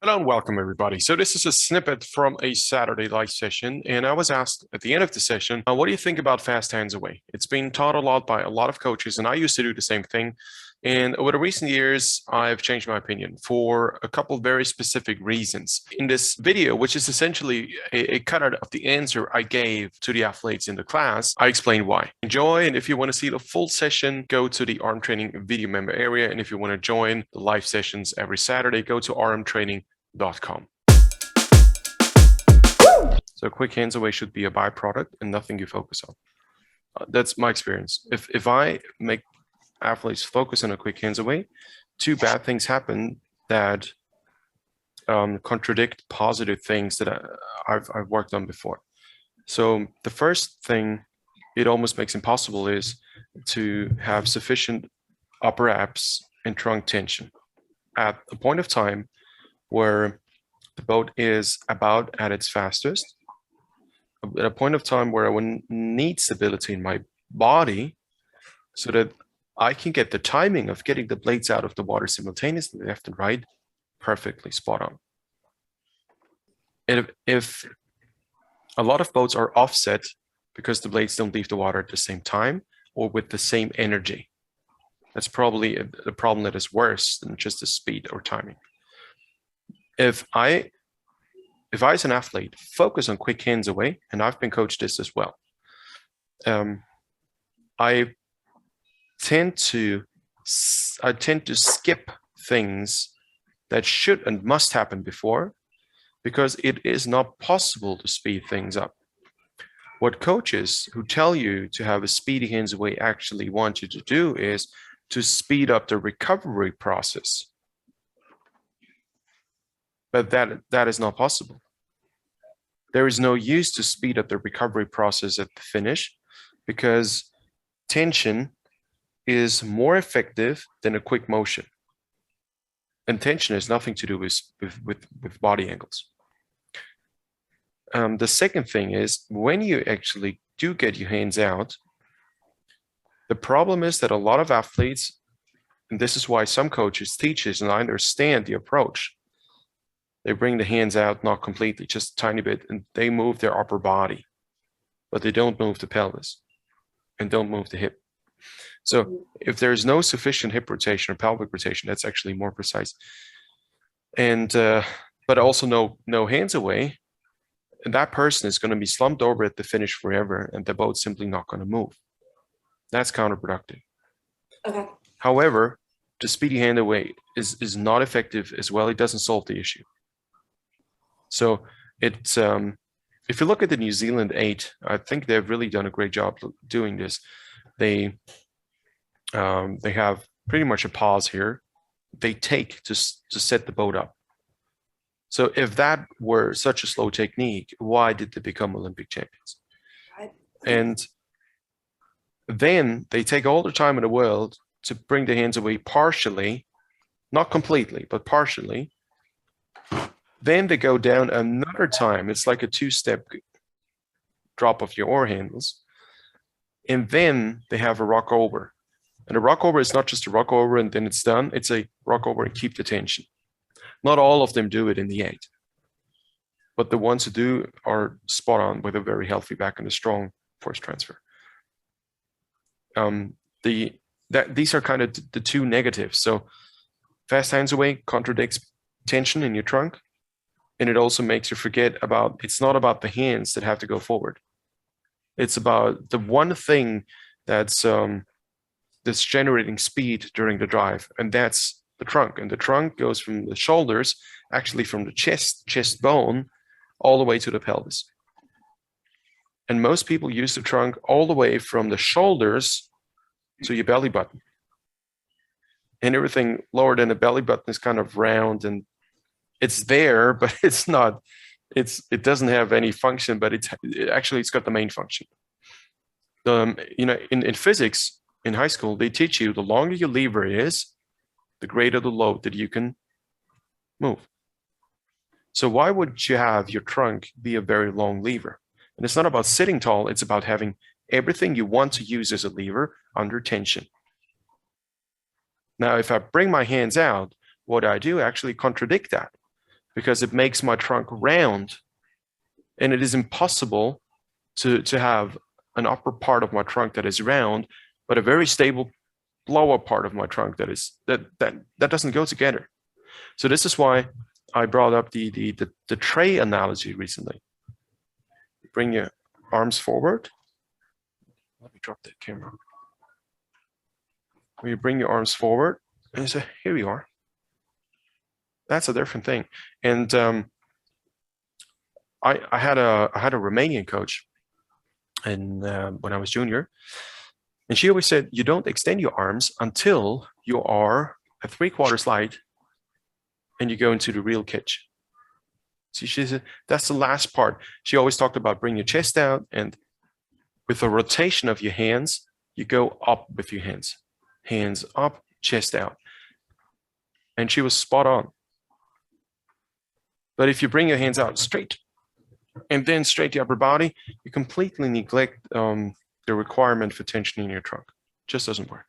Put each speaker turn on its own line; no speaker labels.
Hello and welcome, everybody. So this is a snippet from a Saturday live session, and I was asked at the end of the session, what do you think about fast hands away? It's been taught a lot by a lot of coaches, and I used to do the same thing. And over the recent years, I've changed my opinion for a couple of very specific reasons. In this video, which is essentially a cutout of the answer I gave to the athletes in the class, I explain why. Enjoy, and if you want to see the full session, go to the arm training video member area. And if you want to join the live sessions every Saturday, go to armtraining.com. So quick hands away should be a byproduct and nothing you focus on. That's my experience. If I make athletes focus on a quick hands away, two bad things happen that contradict positive things that I've worked on before. So the first thing it almost makes impossible is to have sufficient upper abs and trunk tension at a point of time where the boat is about at its fastest, at a point of time where I would need stability in my body so that I can get the timing of getting the blades out of the water simultaneously, left and right, perfectly spot on. And if a lot of boats are offset because the blades don't leave the water at the same time or with the same energy, that's probably a problem that is worse than just the speed or timing. If I as an athlete focus on quick hands away, and I've been coached this as well, I tend to skip things that should and must happen before, because it is not possible to speed things up. What coaches who tell you to have a speedy hands away actually want you to do is to speed up the recovery process. But that is not possible. There is no use to speed up the recovery process at the finish, because tension is more effective than a quick motion. And tension has nothing to do with body angles. The second thing is, when you actually do get your hands out, the problem is that a lot of athletes, and this is why some coaches teach this, and I understand the approach, they bring the hands out, not completely, just a tiny bit, and they move their upper body, but they don't move the pelvis and don't move the hip. So if there's no sufficient hip rotation or pelvic rotation, that's actually more precise. And but also no hands away, and that person is going to be slumped over at the finish forever, and the boat's simply not going to move. That's counterproductive.
Okay.
However, the speedy hand away is not effective as well. It doesn't solve the issue. So it's if you look at the New Zealand 8, I think they've really done a great job doing this. They have pretty much a pause here. They take to set the boat up. So if that were such a slow technique, why did they become Olympic champions? And then they take all the time in the world to bring the hands away partially, not completely, but partially. Then they go down another time. It's like a two-step drop of your oar handles. And then they have a rock over. And a rock over is not just a rock over and then it's done. It's a rock over and keep the tension. Not all of them do it in the 8. But the ones who do are spot on with a very healthy back and a strong force transfer. These are kind of the two negatives. So fast hands away contradicts tension in your trunk. And it also makes you forget about, it's not about the hands that have to go forward. It's about the one thing that's generating speed during the drive, and that's the trunk. And the trunk goes from the shoulders, actually from the chest bone, all the way to the pelvis. And most people use the trunk all the way from the shoulders to your belly button. And everything lower than the belly button is kind of round, and it's there, but it's not, it doesn't have any function, but it's got the main function. In physics, in high school, they teach you the longer your lever is, the greater the load that you can move. So why would you have your trunk be a very long lever? And it's not about sitting tall, it's about having everything you want to use as a lever under tension. Now, if I bring my hands out, what I do actually contradict that, because it makes my trunk round, and it is impossible to have an upper part of my trunk that is round, but a very stable lower part of my trunk that doesn't go together. So this is why I brought up the tray analogy recently. Bring your arms forward. Let me drop that camera. When you bring your arms forward, and you say, here we are. That's a different thing. And I had a Romanian coach, and when I was junior, and she always said, you don't extend your arms until you are a 3/4 light and you go into the real catch. So she said, that's the last part. She always talked about bring your chest out, and with the rotation of your hands, you go up with your hands. Hands up, chest out. And she was spot on. But if you bring your hands out straight and then straight the upper body, you completely neglect the requirement for tension in your trunk. Just doesn't work.